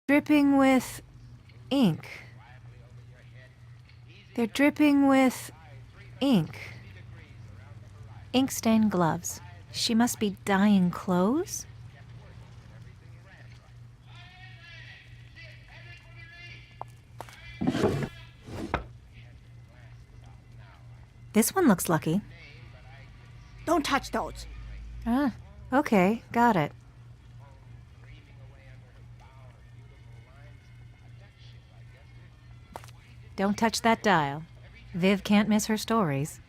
Dripping with ink. They're dripping with ink. Ink-stained gloves. She must be dyeing clothes? This one looks lucky. Don't touch those. Ah, okay, got it. Don't touch that dial. Viv can't miss her stories.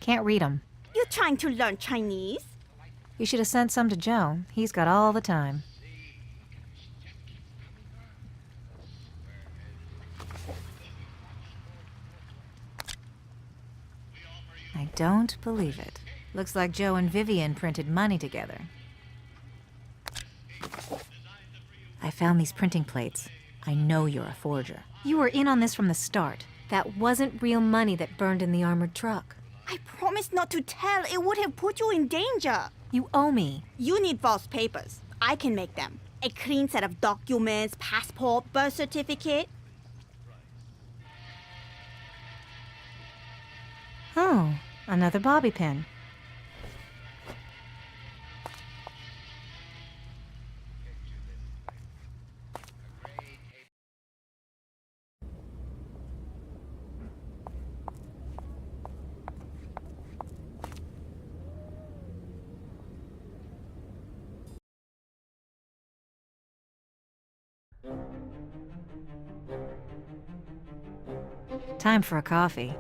Can't read them. You trying to learn Chinese? You should have sent some to Joe. He's got all the time. I don't believe it. Looks like Joe and Vivian printed money together. I found these printing plates. I know you're a forger. You were in on this from the start. That wasn't real money that burned in the armored truck. I promised not to tell. It would have put you in danger. You owe me. You need false papers. I can make them. A clean set of documents, passport, birth certificate. Oh, another bobby pin. Time for a coffee.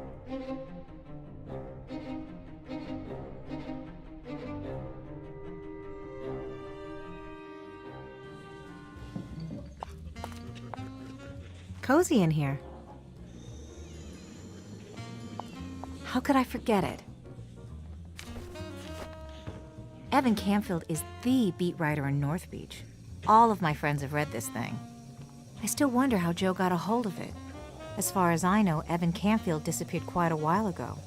Cozy in here. How could I forget it? Evan Canfield is the beat writer in North Beach. All of my friends have read this thing. I still wonder how Joe got a hold of it. As far as I know, Evan Canfield disappeared quite a while ago.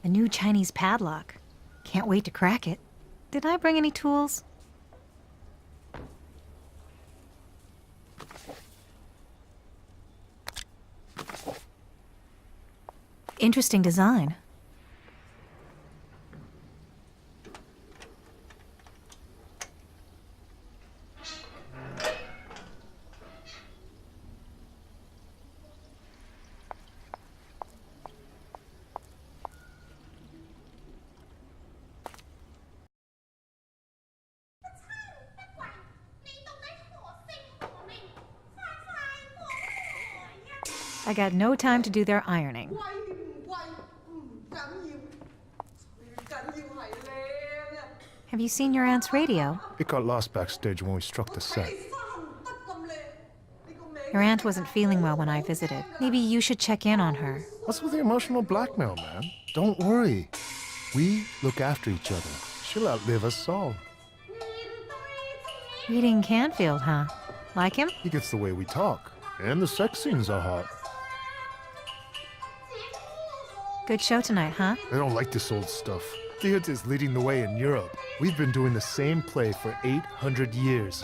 A new Chinese padlock. Can't wait to crack it. Did I bring any tools? Interesting design. I got no time to do their ironing. Have you seen your aunt's radio? It got lost backstage when we struck the set. Your aunt wasn't feeling well when I visited. Maybe you should check in on her. What's with the emotional blackmail, man? Don't worry. We look after each other. She'll outlive us all. Reading Canfield, huh? Like him? He gets the way we talk. And the sex scenes are hot. Good show tonight, huh? I don't like this old stuff. Theater's leading the way in Europe. We've been doing the same play for 800 years.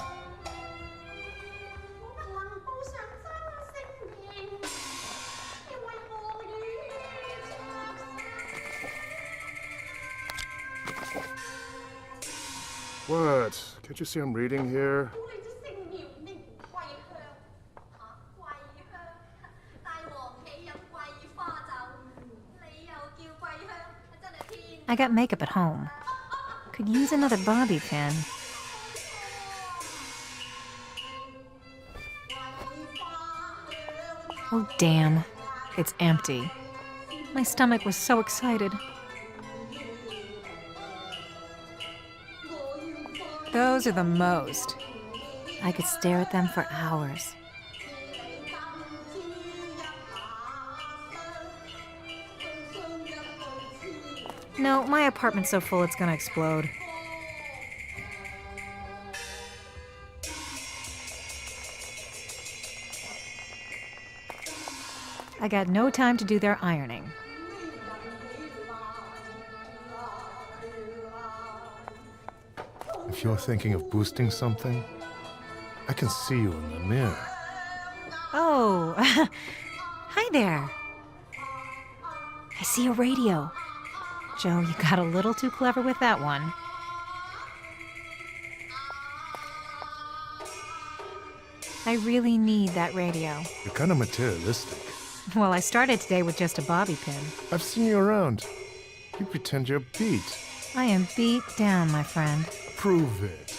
What? Can't you see I'm reading here? I got makeup at home. Could use another bobby pin. Oh, damn. It's empty. My stomach was so excited. Those are the most. I could stare at them for hours. No, my apartment's so full it's gonna explode. I got no time to do their ironing. If you're thinking of boosting something, I can see you in the mirror. Oh, hi there. I see a radio. Joe, you got a little too clever with that one. I really need that radio. You're kind of materialistic. Well, I started today with just a bobby pin. I've seen you around. You pretend you're beat. I am beat down, my friend. Prove it.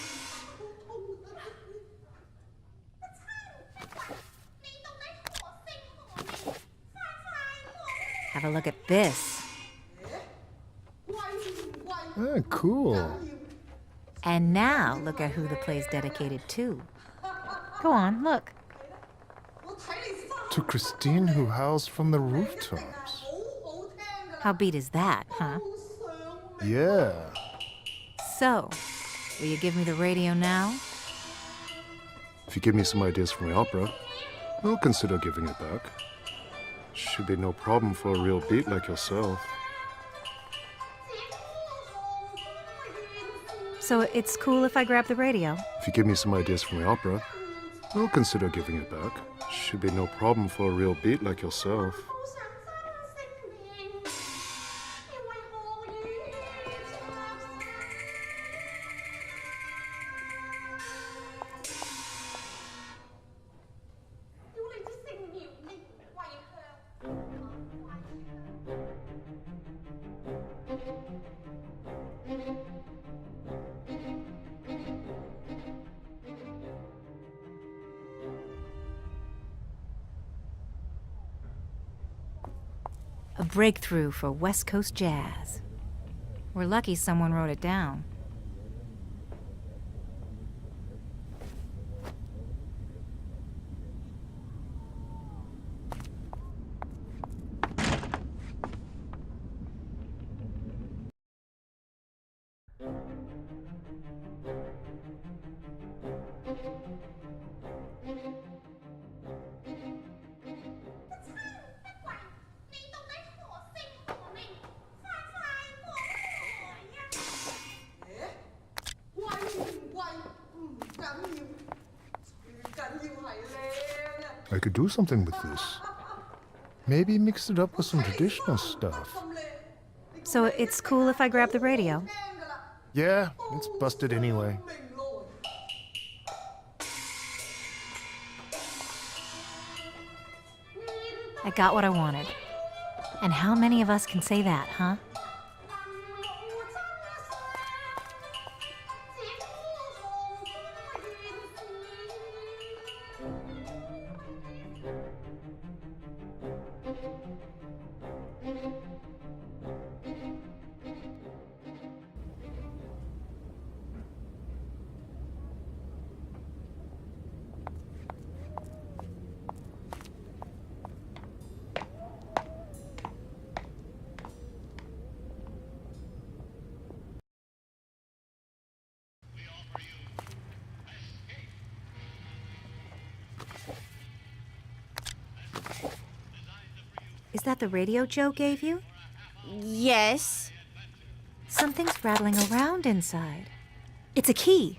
Have a look at this. Ah, cool. And now, look at who the play's dedicated to. Go on, look. To Christine, who howls from the rooftops. How beat is that, huh? Yeah. So, will you give me the radio now? If you give me some ideas for my opera, I'll consider giving it back. Should be no problem for a real beat like yourself. So it's cool if I grab the radio? If you give me some ideas for my opera, I'll consider giving it back. Should be no problem for a real beat like yourself. A breakthrough for West Coast jazz. We're lucky someone wrote it down. I could do something with this. Maybe mix it up with some traditional stuff. So it's cool if I grab the radio? Yeah, it's busted anyway. I got what I wanted. And how many of us can say that, huh? Is that the radio Joe gave you? Yes. Something's rattling around inside. It's a key.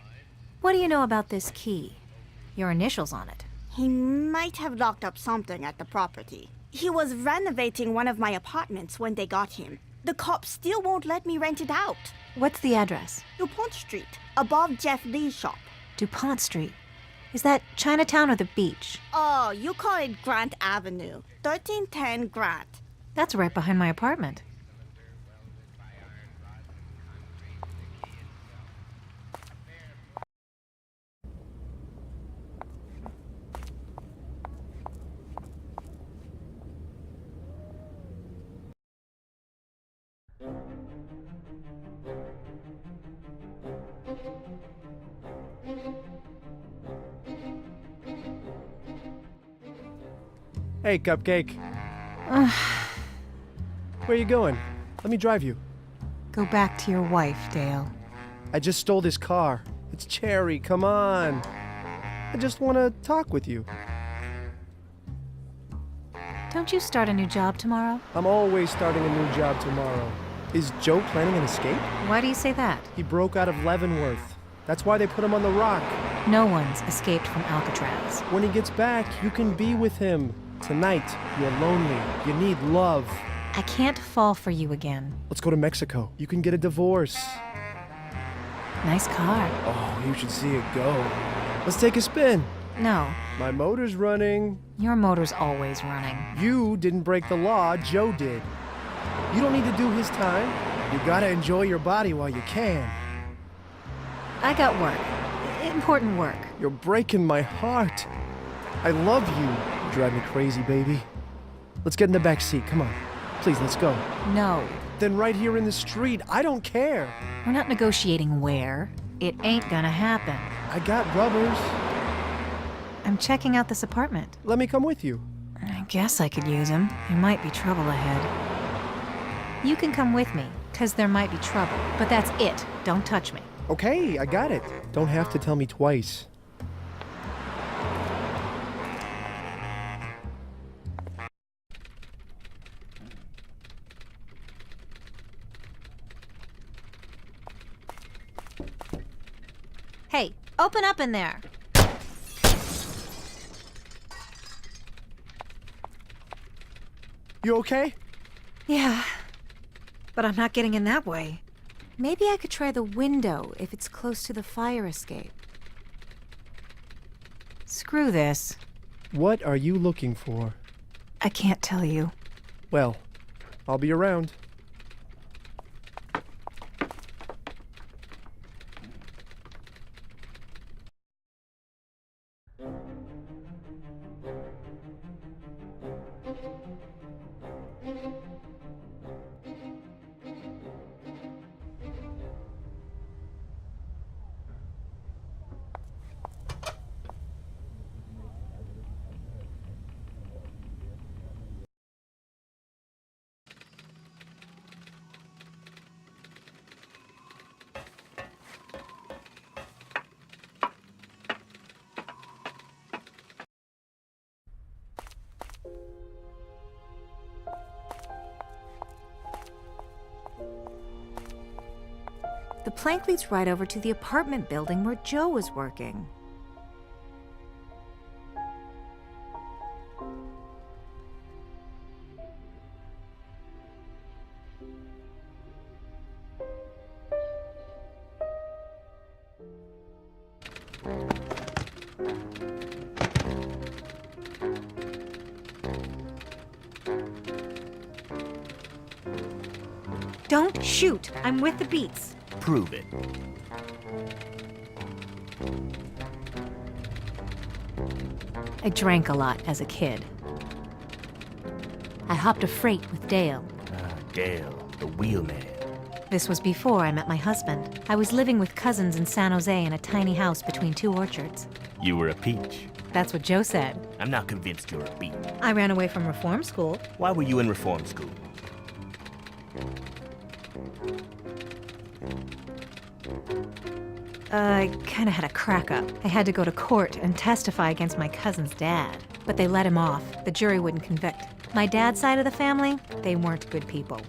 What do you know about this key? Your initials on it. He might have locked up something at the property. He was renovating one of my apartments when they got him. The cops still won't let me rent it out. What's the address? DuPont Street, above Jeff Lee's shop. DuPont Street. Is that Chinatown or the beach? Oh, you call it Grant Avenue. 1310 Grant. That's right behind my apartment. Hey, Cupcake. Where you going? Let me drive you. Go back to your wife, Dale. I just stole this car. It's Cherry, come on. I just want to talk with you. Don't you start a new job tomorrow? I'm always starting a new job tomorrow. Is Joe planning an escape? Why do you say that? He broke out of Leavenworth. That's why they put him on the rock. No one's escaped from Alcatraz. When he gets back, you can be with him. Tonight, you're lonely. You need love. I can't fall for you again. Let's go to Mexico. You can get a divorce. Nice car. Oh, you should see it go. Let's take a spin. No, My motor's running. your motor's always running. You didn't break the law, Joe did. You don't need to do his time. You gotta enjoy your body while you can. I got work. Important work. You're breaking my heart. I love you. You drive me crazy, baby. Let's get in the back seat. Come on. Please, let's go. No, Then right here in the street. I don't care. we're not negotiating where. It ain't gonna happen. I got rubbers. I'm checking out this apartment. Let me come with you. I guess I could use him. There might be trouble ahead. You can come with me, 'cause there might be trouble. But that's it. Don't touch me. Okay, I got it. Don't have to tell me twice. Hey, open up in there. You okay? Yeah, but I'm not getting in that way. Maybe I could try the window if it's close to the fire escape. Screw this. What are you looking for? I can't tell you. Well, I'll be around. The plank leads right over to the apartment building where Joe was working. Don't shoot! I'm with the beats. Prove it. I drank a lot as a kid. I hopped a freight with Dale. Ah, Dale, the wheelman. This was before I met my husband. I was living with cousins in San Jose in a tiny house between two orchards. You were a peach. That's what Joe said. I'm not convinced you're a beat. I ran away from reform school. Why were you in reform school? I kind of had a crack up. I had to go to court and testify against my cousin's dad. But they let him off. The jury wouldn't convict. My dad's side of the family, they weren't good people.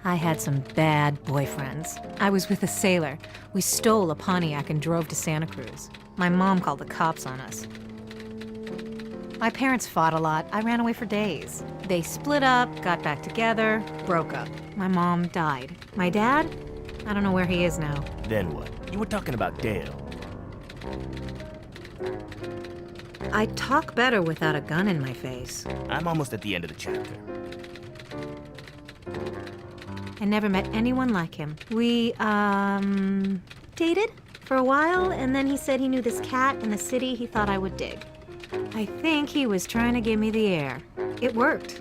I had some bad boyfriends. I was with a sailor. We stole a Pontiac and drove to Santa Cruz. My mom called the cops on us. My parents fought a lot. I ran away for days. They split up, got back together, broke up. My mom died. My dad? I don't know where he is now. Then what? You were talking about Dale. I talk better without a gun in my face. I'm almost at the end of the chapter. I never met anyone like him. We, dated for a while, and then he said he knew this cat in the city he thought I would dig. I think he was trying to give me the air. It worked.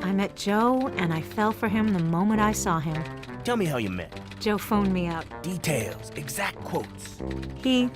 I met Joe, and I fell for him the moment I saw him. Tell me how you met. Joe phoned me up. Details, exact quotes. He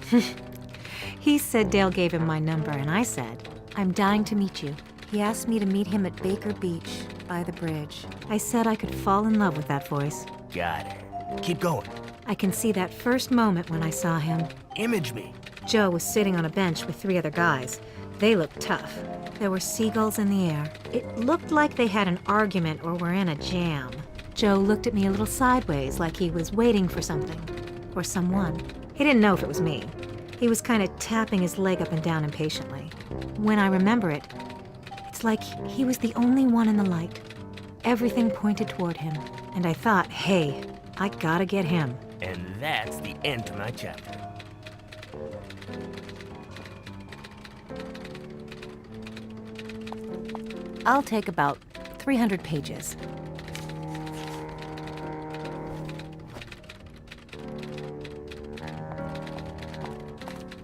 He said Dale gave him my number, and I said, I'm dying to meet you. He asked me to meet him at Baker Beach, by the bridge. I said I could fall in love with that voice. Got it. Keep going. I can see that first moment when I saw him. Image me. Joe was sitting on a bench with 3 other guys. They looked tough. There were seagulls in the air. It looked like they had an argument or were in a jam. Joe looked at me a little sideways, like he was waiting for something. Or someone. He didn't know if it was me. He was kind of tapping his leg up and down impatiently. When I remember it, it's like he was the only one in the light. Everything pointed toward him. And I thought, hey, I gotta get him. And that's the end to my chapter. I'll take about 300 pages.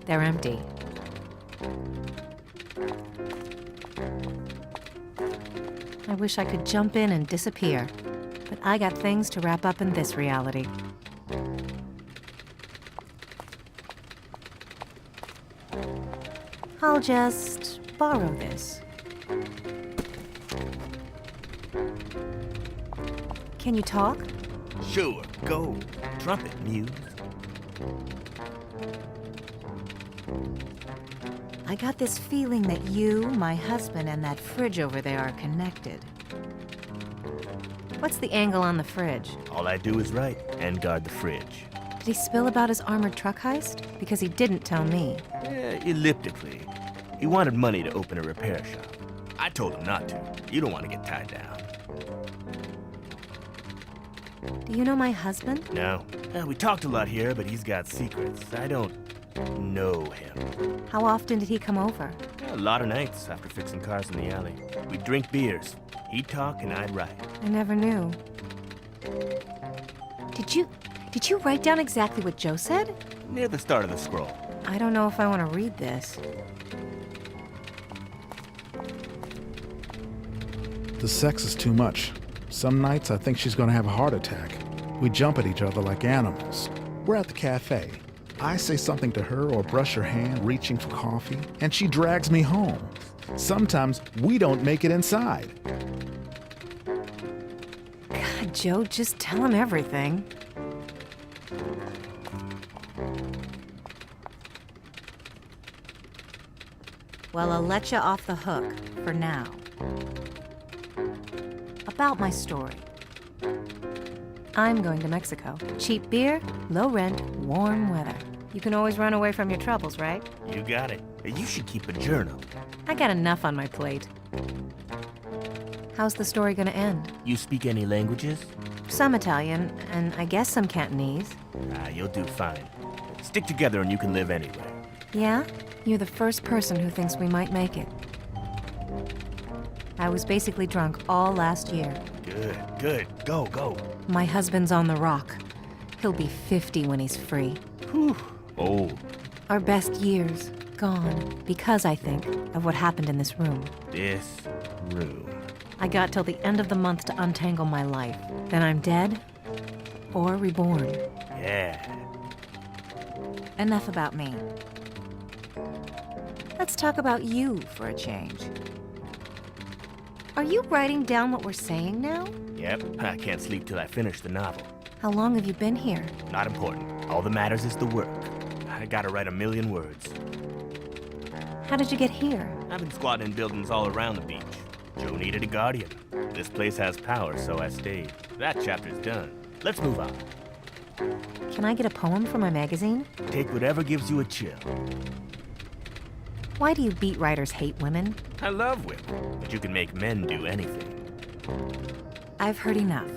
They're empty. I wish I could jump in and disappear, but I got things to wrap up in this reality. I'll just borrow this. Can you talk? Sure, go. Trumpet, Muse. I got this feeling that you, my husband, and that fridge over there are connected. What's the angle on the fridge? All I do is write and guard the fridge. Did he spill about his armored truck heist? Because he didn't tell me. Elliptically. He wanted money to open a repair shop. I told him not to. You don't want to get tied down. Do you know my husband? No. We talked a lot here, but he's got secrets. I don't know him. How often did he come over? A lot of nights after fixing cars in the alley. We'd drink beers. He'd talk and I'd write. I never knew. Did you write down exactly what Joe said? Near the start of the scroll. I don't know if I want to read this. The sex is too much. Some nights I think she's gonna have a heart attack. We jump at each other like animals. We're at the cafe. I say something to her or brush her hand reaching for coffee, and she drags me home. Sometimes we don't make it inside. God, Joe, just tell him everything. Well, I'll let you off the hook for now. About my story. I'm going to Mexico. Cheap beer, low rent, warm weather. You can always run away from your troubles, right? You got it. You should keep a journal. I got enough on my plate. How's the story gonna end? You speak any languages? Some Italian, and I guess some Cantonese. You'll do fine. Stick together and you can live anywhere. Yeah? You're the first person who thinks we might make it. I was basically drunk all last year. Good. Go. My husband's on the rock. He'll be 50 when he's free. Whew. Old. Our best years gone because, I think, of what happened in this room. This room. I got till the end of the month to untangle my life. Then I'm dead or reborn. Yeah. Enough about me. Let's talk about you for a change. Are you writing down what we're saying now? Yep. I can't sleep till I finish the novel. How long have you been here? Not important. All that matters is the work. I gotta write 1,000,000 words. How did you get here? I've been squatting in buildings all around the beach. Joe needed a guardian. This place has power, so I stayed. That chapter's done. Let's move on. Can I get a poem for my magazine? Take whatever gives you a chill. Why do you beat writers hate women? I love women, but you can make men do anything. I've heard enough.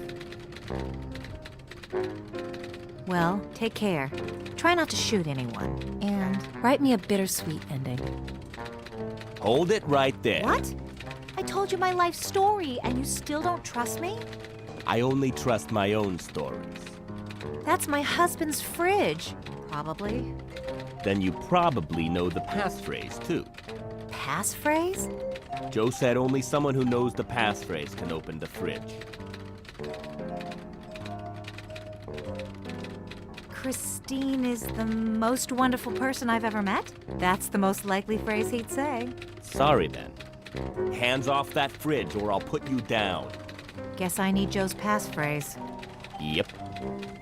Well, take care. Try not to shoot anyone. And write me a bittersweet ending. Hold it right there. What? I told you my life story, and you still don't trust me? I only trust my own stories. That's my husband's fridge. Probably. Then you probably know the passphrase, too. Passphrase? Joe said only someone who knows the passphrase can open the fridge. Christine is the most wonderful person I've ever met? That's the most likely phrase he'd say. Sorry then. Hands off that fridge or I'll put you down. Guess I need Joe's passphrase. Yep.